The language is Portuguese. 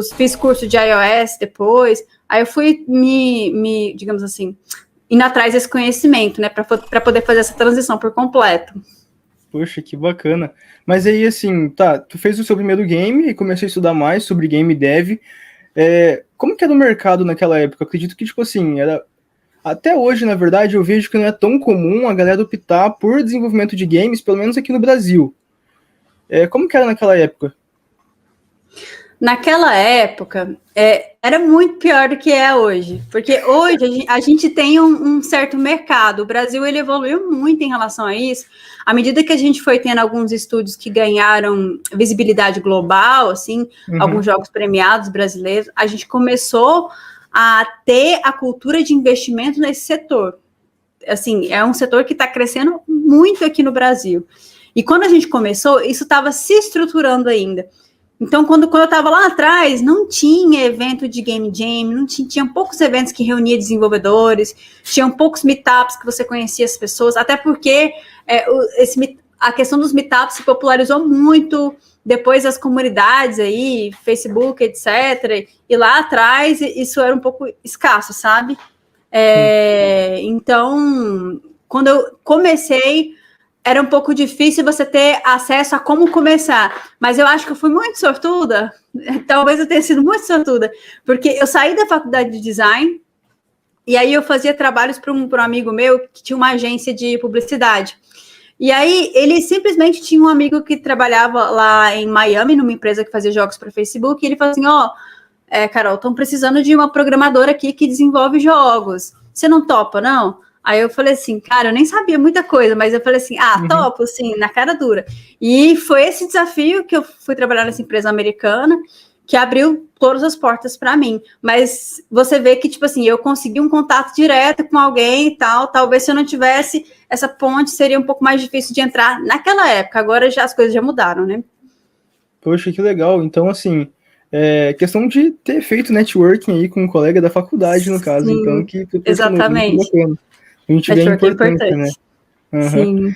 fiz curso de iOS depois, aí eu fui digamos assim, indo atrás desse conhecimento, né, para poder fazer essa transição por completo. Poxa, que bacana. Mas aí, assim, tá, tu fez o seu primeiro game e começou a estudar mais sobre game dev. Como que era o mercado naquela época? Eu acredito que, tipo assim, até hoje, na verdade, eu vejo que não é tão comum a galera optar por desenvolvimento de games, pelo menos aqui no Brasil. Como que era naquela época? Naquela época, era muito pior do que é hoje, porque hoje a gente tem um certo mercado. O Brasil ele evoluiu muito em relação a isso. À medida que a gente foi tendo alguns estúdios que ganharam visibilidade global, assim, alguns jogos premiados brasileiros, a gente começou a ter a cultura de investimento nesse setor. Assim, é um setor que está crescendo muito aqui no Brasil. E quando a gente começou, isso estava se estruturando ainda. Então, quando eu estava lá atrás, não tinha evento de Game Jam, não tinha poucos eventos que reuniam desenvolvedores, tinham poucos meetups que você conhecia as pessoas, até porque a questão dos meetups se popularizou muito depois das comunidades aí, Facebook, etc. E lá atrás, isso era um pouco escasso, sabe? Então, quando eu comecei, era um pouco difícil você ter acesso a como começar. Mas eu acho que eu fui muito sortuda. Talvez eu tenha sido muito sortuda. Porque eu saí da faculdade de design e aí eu fazia trabalhos para um amigo meu que tinha uma agência de publicidade. E aí ele simplesmente tinha um amigo que trabalhava lá em Miami, numa empresa que fazia jogos para Facebook, e ele falou assim, Carol, estão precisando de uma programadora aqui que desenvolve jogos. Você não topa, não? Aí eu falei assim, cara, eu nem sabia muita coisa, mas eu falei assim, topo, sim, na cara dura. E foi esse desafio que eu fui trabalhar nessa empresa americana, que abriu todas as portas para mim. Mas você vê que, tipo assim, eu consegui um contato direto com alguém e tal, talvez se eu não tivesse essa ponte, seria um pouco mais difícil de entrar naquela época. Agora as coisas já mudaram, né? Poxa, que legal. Então, assim, questão de ter feito networking aí com um colega da faculdade, no caso. Sim, Então, que exatamente. muito bacana. A gente vê a importância, né? Sim.